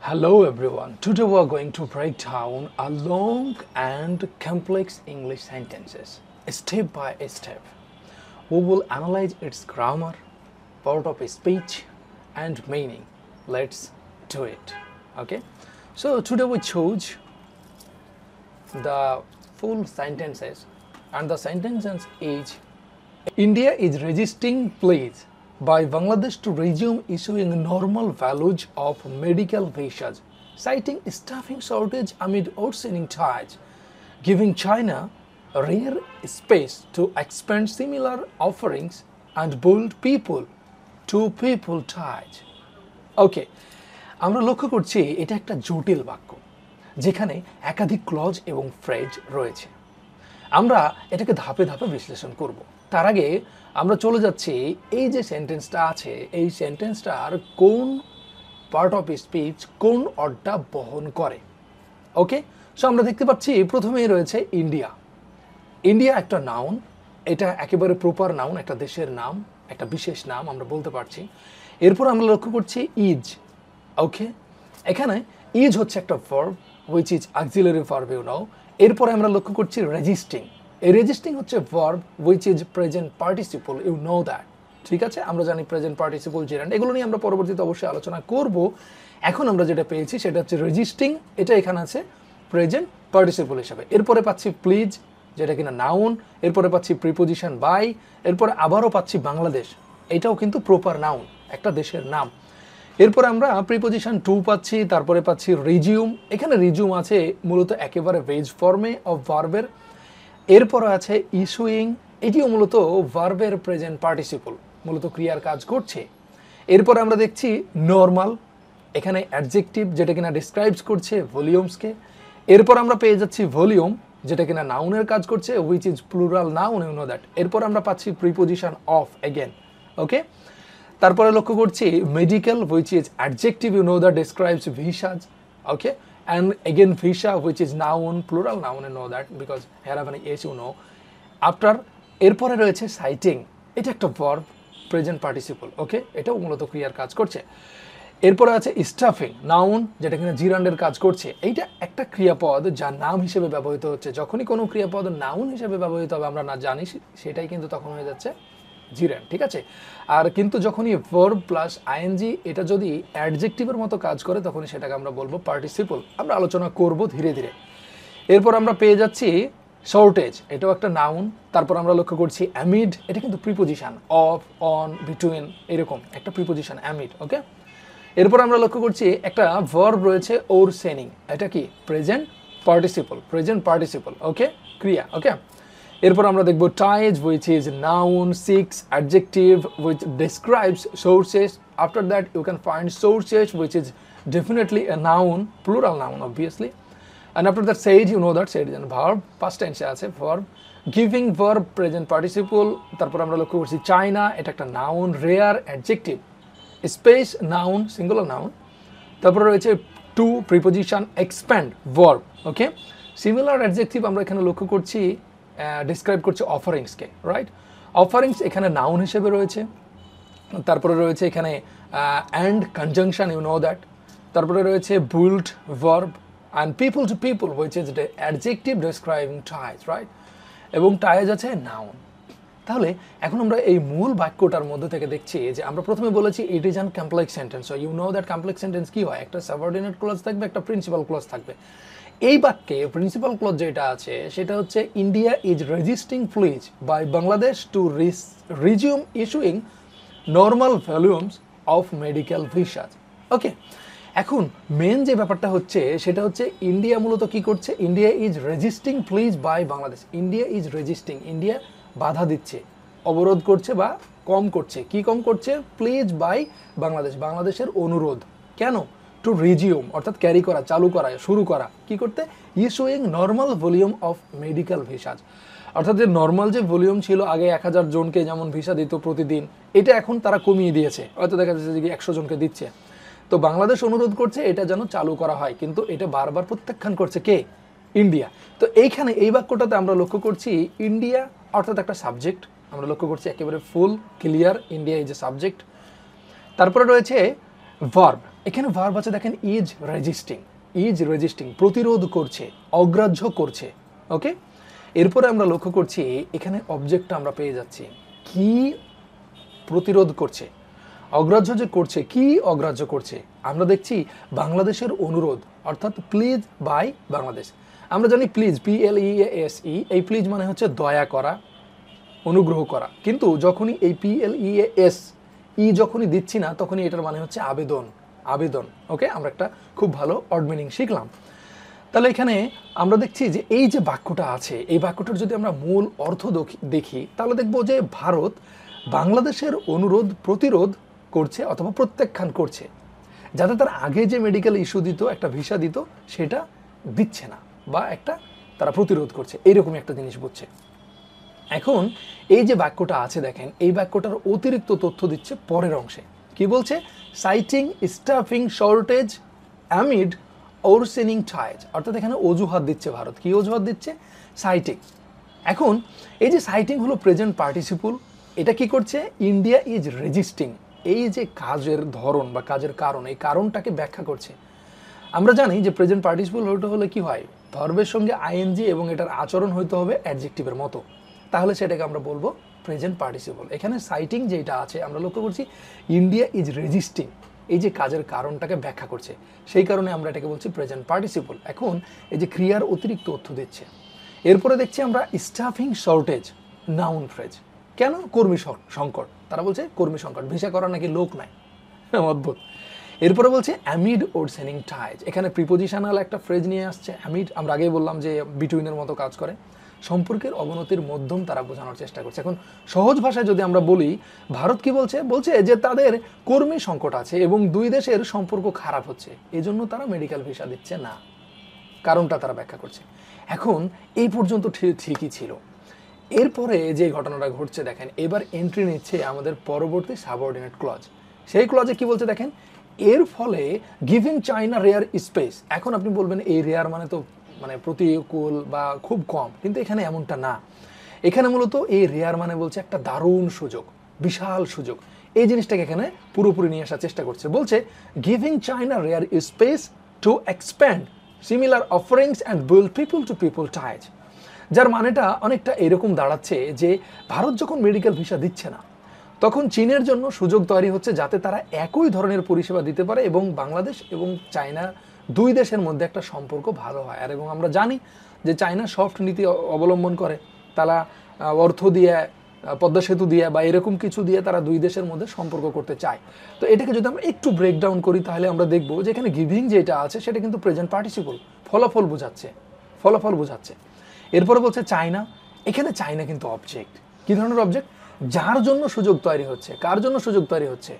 Hello everyone. Today we are going to break down a long and complex English sentences step by step. We will analyze its grammar, part of speech and meaning. Let's do it. Okay? So today we chose the full sentences and the sentence is India is resisting pleas by Bangladesh to resume issuing normal values of medical visas, citing staffing shortage amid worsening ties, giving China rare space to expand similar offerings and build people-to-people ties. ওকে, আমরা লক্ষ্য করছি এটা একটা জটিল বাক্য যেখানে একাধিক clause এবং ফ্রেজ রয়েছে। আমরা এটাকে ধাপে ধাপে বিশ্লেষণ করব। তার আগে আমরা চলে যাচ্ছি এই যে সেন্টেন্সটা আছে এই সেন্টেন্সটার কোন পার্ট অফ স্পিচ কোন অর্থটা বহন করে। ওকে, সো আমরা দেখতে পাচ্ছি প্রথমেই রয়েছে ইন্ডিয়া। ইন্ডিয়া একটা নাউন, এটা একেবারে প্রপার নাউন, একটা দেশের নাম, একটা বিশেষ নাম আমরা বলতে পারছি। এরপর আমরা লক্ষ্য করছি ইজ। ওকে, এখানে ইজ হচ্ছে একটা verb which is auxiliary verb you know. এরপরে আমরা লক্ষ্য করছি রেজিস্টিং। এই রেজিস্টিং হচ্ছে verb which is present participle, you know that. ঠিক আছে, আমরা জানি প্রেজেন্ট পার্টিসিপল জেরান্ড, এগুলো নিয়ে আমরা পরবর্তীতে অবশ্যই আলোচনা করব। এখন আমরা যেটা পেয়েছি সেটা হচ্ছে রেজিস্টিং, এটা এখানে আছে প্রেজেন্ট পার্টিসিপল হিসাবে। এরপরে পাচ্ছি প্লিজ যেটা কিনা নাউন, এরপরে পাচ্ছি প্রিপোজিশন বাই, এরপরে আবারও পাচ্ছি বাংলাদেশ, এটাও কিন্তু প্রপার নাউন, একটা দেশের নাম। এরপরে আমরা প্রিপোজিশন টু পাচ্ছি, তারপরে পাচ্ছি রিজিউম। এখানে রিজিউম আছে মূলত একেবারে ভেজ ফর্মে অফ ভার্বের। এরপরে আছে ইস্যুইং, এটিও মূলত ভার্বের প্রেজেন্ট পার্টিসিপল, মূলত ক্রিয়ার কাজ করছে। এরপরে আমরা দেখছি নর্মাল, এখানে অ্যাডজেক্টিভ যেটা কিনা ডিসক্রাইবস করছে ভলিউমসকে। এরপর আমরা পেয়ে যাচ্ছি ভলিউম যেটা কিনা নাউনের কাজ করছে which is plural noun, you know that. এরপর আমরা পাচ্ছি প্রিপোজিশন অফ এগেন। ওকে, তারপরে লক্ষ্য করছি medical which is adjective, you know that describes visas. Okay, and again visa which is noun plural noun, you know that because here have an s, you know. after এরপরে রয়েছে citing, এটা একটা verb present participle. ওকে, এটাও মূলত ক্রিয়ার কাজ করছে। এরপরে আছে স্টাফিং নাউন যেটা কিনা জিরান্ডের কাজ করছে। এইটা একটা ক্রিয়াপদ যা নাম হিসেবে ব্যবহৃত হচ্ছে। যখনই কোনো ক্রিয়াপদ নাউন হিসেবে ব্যবহৃত হবে আমরা না জানি সেটাই কিন্তু তখন হয়ে যাচ্ছে জিরান্ড। ঠিক আছে, আর কিন্তু যখনই ভার্ব প্লাস আইএনজি এটা যদি অ্যাডজেক্টিভের মতো কাজ করে তখনই সেটাকে আমরা বলবো পার্টিসিপল। আমরা আলোচনা করব ধীরে ধীরে। এরপর আমরা পেয়ে যাচ্ছি শর্টেজ, এটাও একটা নাউন। তারপর আমরা লক্ষ্য করছি অ্যামিড, এটা কিন্তু প্রিপোজিশন অফ, অন, বিটুইন, এরকম একটা প্রিপোজিশন অ্যামিড। ওকে, এরপর আমরা লক্ষ্য করছি একটা ভার্ব রয়েছে ওর সেনিং, এটা কি প্রেজেন্ট পার্টিসিপল। ওকে, ক্রিয়া। ওকে, এরপর আমরা দেখব ties which is noun, six adjective which describes sources. After that you can find sources which is definitely a noun, plural noun obviously. And after that said, you know that said is an verb, past টেন্সে আছে verb. Giving verb present participle. তারপর আমরা লক্ষ্য করছি China, এটা একটা noun, rare adjective, space noun, singular noun. তারপরে রয়েছে to preposition, expand verb. Okay, similar adjective আমরা এখানে লক্ষ্য করছি ডিসক্রাইব করছে অফারিংসকে, রাইট। অফারিংস এখানে নাউন হিসেবে রয়েছে। তারপরে রয়েছে এখানে and conjunction, you know that. তারপরে রয়েছে build verb and people to people which is adjective describing ties, right. এবং টাইজ আছে নাউন। তাহলে এখন আমরা এই মূল বাক্যটার মধ্যে থেকে দেখছি যে আমরা প্রথমে বলেছি it is an complex sentence. So you know that complex sentence কি হয়, একটা সাবঅর্ডিনেট ক্লজ থাকবে, একটা প্রিন্সিপাল ক্লজ থাকবে। এই বাক্যে প্রিন্সিপাল ক্লজ যেটা আছে সেটা হচ্ছে India is resisting please by Bangladesh to resume issuing normal volumes of medical visas. Okay, এখন মেন যে ব্যাপারটা হচ্ছে সেটা হচ্ছে ইন্ডিয়া মূলত কি করছে, India is resisting please by Bangladesh. India is resisting, India বাধা দিচ্ছে, অবরোধ করছে বা কম করছে। কি কম করছে, প্লিজ বাই বাংলাদেশ, বাংলাদেশের অনুরোধ। কেন, টু রিজিউম অর্থাৎ ক্যারি করা, চালু করা, শুরু করা, কি করতে, issuing normal volume of medical visas. অর্থাৎ যে নর্মাল যে ভলিউম ছিল আগে 1000 জনকে যেমন ভিসা দিত প্রতিদিন, এটা এখন তারা কমিয়ে দিয়েছে, হয়তো দেখা যাচ্ছে যে 100 জনকে দিচ্ছে। তো বাংলাদেশ অনুরোধ করছে এটা যেন চালু করা হয়, কিন্তু এটা বারবার প্রত্যাখ্যান করছে কে, ইন্ডিয়া। তো এইখানে এই বাক্যটাতে আমরা লক্ষ্য করছি ইন্ডিয়া অর্থাৎ একটা সাবজেক্ট, আমরা লক্ষ্য করছি একেবারে ফুল clear, India is a subject. তারপরে রয়েছে ভার্ব, এখানে ভার্ব আছে দেখেন ইজ রেজিস্টিং প্রতিরোধ করছে, অগ্রাহ্য করছে। ওকে, এরপরে আমরা লক্ষ্য করছি এখানে অবজেক্টটা আমরা পেয়ে যাচ্ছি, কি প্রতিরোধ করছে, অগ্রাহ্য যে করছে, কি অগ্রাহ্য করছে। আমরা দেখছি বাংলাদেশের অনুরোধ, অর্থাৎ প্লিজ বাই বাংলাদেশ। আমরা জানি প্লিজ, PLEASE, এই প্লিজ মানে হচ্ছে দয়া করা, অনুগ্রহ করা, কিন্তু যখনই এই PLEASE যখনই দিচ্ছি না, তখনই এটার মানে হচ্ছে আবেদন। ওকে, আমরা একটা খুব ভালো অড মিনিং শিখলাম। তাহলে এখানে আমরা দেখছি যে এই যে বাক্যটা আছে, এই বাক্যটার যদি আমরা মূল অর্থ দেখি, তাহলে দেখবো যে ভারত বাংলাদেশের অনুরোধ প্রতিরোধ করছে অথবা প্রত্যাখ্যান করছে, যাতে তার আগে যে মেডিকেল ইস্যু দিত, একটা ভিসা দিত, সেটা দিচ্ছে না, বা একটা তারা প্রতিরোধ করছে, এইরকমই একটা জিনিস বুঝছে। এখন এই যে বাক্যটা আছে দেখেন, এই বাক্যটার অতিরিক্ত তথ্য দিচ্ছে পরের অংশে। কি বলছে? Citing staffing shortage amid worsening ties, অর্থাৎ এখানে অজুহাত দিচ্ছে ভারত। কি অজুহাত দিচ্ছে? সাইটিং। এখন এই যে সাইটিং হলো প্রেজেন্ট পার্টিসিপল, এটা কি করছে? ইন্ডিয়া ইজ রেজিস্টিং, এই যে কাজের ধরন বা কাজের কারণ, এই কারণটাকে ব্যাখ্যা করছে। আমরা জানি যে প্রেজেন্ট পার্টিসিপল হলে কি হয়, ভার্বের সঙ্গে আইএনজি এবং এটার আচরণ হইতে হবে অ্যাডজেক্টিভের মতো, তাহলে সেটাকে আমরা বলবো প্রেজেন্ট পার্টিসিপল। এখানে সাইটিং যেটা আছে আমরা লক্ষ্য করছি ইন্ডিয়া ইজ রেজিস্টিং, এই যে কাজের কারণটাকে ব্যাখ্যা করছে, সেই কারণে আমরা এটাকে বলছি প্রেজেন্ট পার্টিসিপল। এখন এই যে ক্রিয়ার অতিরিক্ত তথ্য দিচ্ছে। এরপরে দেখছি আমরা স্টাফিং শর্টেজ, নাউন ফ্রেজ। কেন? কর্মী সংকট। তারা বলছে কর্মী সংকট, ভিসা করার নাকি লোক নাই। অদ্ভুত। এরপরে বলছে অ্যামিড ওরসেনিং টাইজ, এখানে প্রিপোজিশনাল একটা ফ্রেজ নিয়ে আসছে। অ্যামিড আমরা আগেই বললাম যে বিটুইনের মতো কাজ করে, সম্পর্কের অবনতির মধ্যম তারা বোঝানোর চেষ্টা করছে। এখন সহজ ভাষায় যদি আমরা বলি, ভারত কি বলছে? বলছে যে তাদের কর্মী সংকট আছে এবং দুই দেশের সম্পর্ক খারাপ হচ্ছে, এজন্য তারা মেডিকেল ভিসা দিচ্ছে না, কারণটা তারা ব্যাখ্যা করছে। এখন এই পর্যন্ত ঠিকই ছিল। এরপরে যে ঘটনাটা ঘটছে দেখেন, এবার এন্ট্রি নিচ্ছে আমাদের পরবর্তী সাবঅর্ডিনেট ক্লজ। সেই ক্লজে কি বলছে দেখেন, এর ফলে গিভিং চায়না রেয়ার স্পেস। এখন আপনি বলবেন এই রেয়ার মানে তো মানে প্রতিকূল বা খুব কম, কিন্তু এখানে এমনটা না। এখানে মূলত এই রেয়ার মানে বলছে একটা দারুণ সুযোগ, বিশাল সুযোগ। এই জিনিসটাকে এখানে পুরোপুরি নিয়ে আসার চেষ্টা করছে। বলছে giving China rare space two expand similar offerings and build people to people ties, যার মানেটা অনেকটা এরকম দাঁড়াচ্ছে যে ভারত যখন মেডিকেল ভিসা দিচ্ছে না, তখন চীনের জন্য সুযোগ তৈরি হচ্ছে যাতে তারা একই ধরনের পরিষেবা দিতে পারে এবং বাংলাদেশ এবং চায়না দুই দেশের মধ্যে একটা সম্পর্ক ভালো হয়। আর এবং আমরা জানি যে চায়না সফট নীতি অবলম্বন করে, তারা অর্থ দিয়ে, পদ্মা সেতু দিয়ে বা এরকম কিছু দিয়ে তারা দুই দেশের মধ্যে সম্পর্ক করতে চায়। তো এটাকে যদি আমরা একটু ব্রেকডাউন করি, তাহলে আমরা দেখব যে এখানে গিভিং যেটা আছে সেটা কিন্তু প্রেজেন্ট পার্টিসিপল, ফলাফল বোঝাচ্ছে। এরপরে বলছে চায়না, এখানে চায়না কিন্তু অবজেক্ট। কি ধরনের অবজেক্ট? যার জন্য সুযোগ তৈরি হচ্ছে। কার জন্য সুযোগ তৈরি হচ্ছে?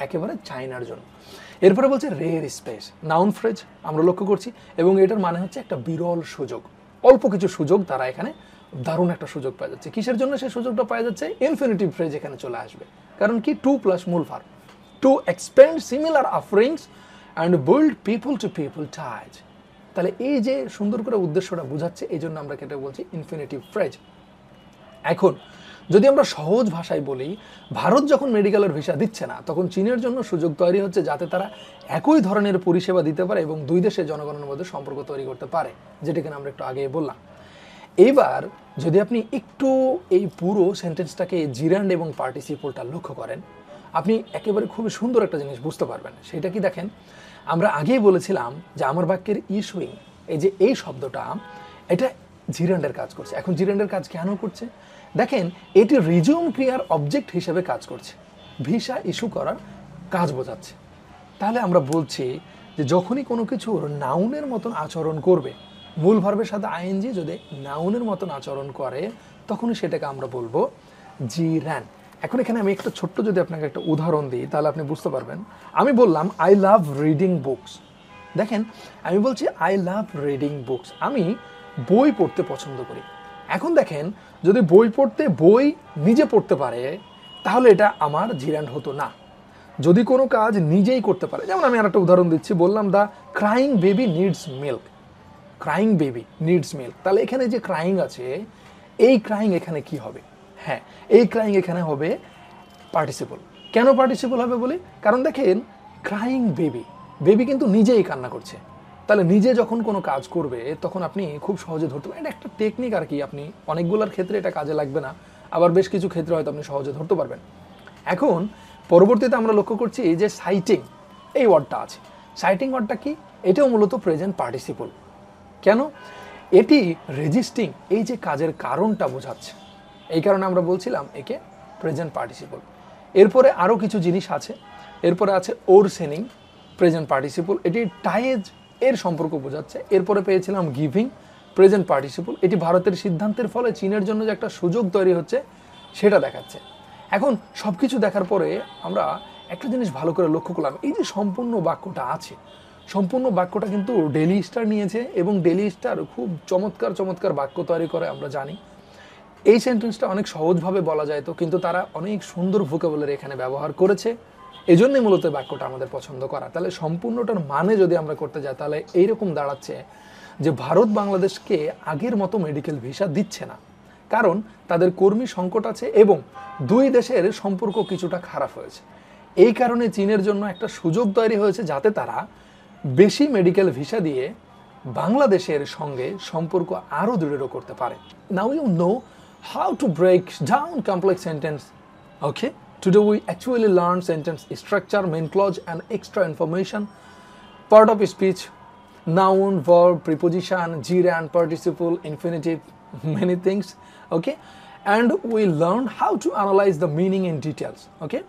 একেবারে চায়নার জন্য। এরপরে বলছে রেয়ার স্পেস, নাউন ফ্রেজ আমরা লক্ষ্য করছি, এবং এটার মানে হচ্ছে একটা বিরল সুযোগ, অল্প কিছু সুযোগ তারা এখানে দারুণ একটা সুযোগ পাওয়া যাচ্ছে। কিসের জন্য সেই সুযোগটা পাওয়া যাচ্ছে? ইনফিনিটিভ ফ্রেজ এখানে চলে আসবে, কারণ কি টু প্লাস মূল verb, to expand similar offerings and build people to people ties. তাহলে এই যে সুন্দর করে উদ্দেশ্যটা বোঝাচ্ছে, এই জন্য আমরা এটা বলছি ইনফিনিটিভ ফ্রেজ। এখন যদি আমরা সহজ ভাষায় বলি, ভারত যখন মেডিকেলের ভিসা দিচ্ছে না, তখন চীনের জন্য সুযোগ তৈরি হচ্ছে যাতে তারা একই ধরনের পরিষেবা দিতে পারে এবং দুই দেশের জনগণের মধ্যে সম্পর্ক তৈরি করতে পারে, যেটা কিনা আমরা একটু আগে বললাম। এইবার যদি আপনি একটু এই পুরো সেন্টেন্সটাকে জিরান্ড এবং পার্টিসিপলটা লক্ষ্য করেন, আপনি একেবারে খুবই সুন্দর একটা জিনিস বুঝতে পারবেন। সেটা কি দেখেন, আমরা আগেই বলেছিলাম যে আমার বাক্যের ইস্যুইং, এই যে এই শব্দটা, এটা জিরান্ডের কাজ করছে। এখন জিরান্ডের কাজ কেন করছে? দেখেন, এটি রিজিউম ক্রিয়ার অবজেক্ট হিসেবে কাজ করছে, ভিসা ইস্যু করার কাজ বোঝাচ্ছে। তাহলে আমরা বলছি যে যখনই কোনো কিছু নাউনের মতন আচরণ করবে, মূল ভার্বের সাথে আইএনজি যদি নাউনের মতন আচরণ করে, তখনই সেটাকে আমরা বলবো জিরান। এখন এখানে আমি একটা ছোট্ট যদি আপনাকে একটা উদাহরণ দিই, তাহলে আপনি বুঝতে পারবেন। আমি বললাম আই লাভ রিডিং বুকস। দেখেন, আমি বলছি আই লাভ রিডিং বুকস, আমি বই পড়তে পছন্দ করি। এখন দেখেন, যদি বই নিজে পড়তে পারে, তাহলে এটা আমার জিরান্ড হতো না। যদি কোনো কাজ নিজেই করতে পারে, যেমন আমি আর একটা উদাহরণ দিচ্ছি, বললাম the crying baby needs milk, crying baby needs milk. তাহলে এখানে যে ক্রাইং আছে, এই ক্রাইং এখানে কি হবে? হ্যাঁ, এই ক্রাইং এখানে হবে পার্টিসিপল। কেন পার্টিসিপল হবে বলি? কারণ দেখেন, ক্রাইং বেবি, বেবি কিন্তু নিজেই কান্না করছে। তাহলে নিজে যখন কোনো কাজ করবে তখন আপনি খুব সহজে ধরতে পারেন। এটা একটা টেকনিক আর কি, আপনি অনেকগুলোর ক্ষেত্রে এটা কাজে লাগবে না, আবার বেশ কিছু ক্ষেত্রে হয়তো আপনি সহজে ধরতে পারবেন। এখন পরবর্তীতে আমরা লক্ষ্য করছি যে সাইটিং এই ওয়ার্ডটা আছে। সাইটিং ওয়ার্ডটা কি? এটাও মূলত প্রেজেন্ট পার্টিসিপল। কেন? এটি রেজিস্টিং এই যে কাজের কারণটা বোঝাচ্ছে, এই কারণে আমরা বলছিলাম একে প্রেজেন্ট পার্টিসিপল। এরপরে আরও কিছু জিনিস আছে। এরপরে আছে ওরসেনিং, প্রেজেন্ট পার্টিসিপল, এটি টাইজ এর সম্পর্ক বোঝাচ্ছে। এরপরে পেয়েছিলাম গিভিং, প্রেজেন্ট পার্টিসিপল, এটি ভারতের সিদ্ধান্তের ফলে চীনের জন্য যে একটা সুযোগ তৈরি হচ্ছে সেটা দেখাচ্ছে। এখন সব কিছু দেখার পরে আমরা একটা জিনিস ভালো করে লক্ষ্য করলাম, এই যে সম্পূর্ণ বাক্যটা আছে, সম্পূর্ণ বাক্যটা কিন্তু ডেইলি স্টার নিয়েছে এবং ডেইলি স্টার খুব চমৎকার চমৎকার বাক্য তৈরি করে আমরা জানি। এই সেন্টেন্সটা অনেক সহজভাবে বলা যায় তো, কিন্তু তারা অনেক সুন্দর ভোকাবুলারি এখানে ব্যবহার করেছে, এজন্যই মূলত বাক্যটা আমাদের পছন্দ করা। তাহলে সম্পূর্ণটার মানে যদি আমরা করতে যাই তাহলে এইরকম দাঁড়াচ্ছে যে ভারত বাংলাদেশকে আগের মতো মেডিকেল ভিসা দিচ্ছে না, কারণ তাদের কর্মী সংকট আছে এবং দুই দেশের সম্পর্ক কিছুটা খারাপ হয়েছে। এই কারণে চীনের জন্য একটা সুযোগ তৈরি হয়েছে যাতে তারা বেশি মেডিকেল ভিসা দিয়ে বাংলাদেশের সঙ্গে সম্পর্ক আরও দৃঢ় করতে পারে। Now you know how to break down complex sentence. Okay, today we actually learn sentence structure, main clause and extra information, part of speech, noun, verb, preposition, gerund, participle, infinitive, many things. Okay, and we learned how to analyze the meaning in details. Okay,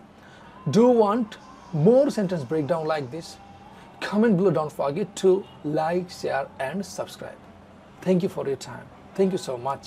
do you want more sentence breakdown like this? Comment below. Don't forget to like, share and subscribe. Thank you for your time. Thank you so much.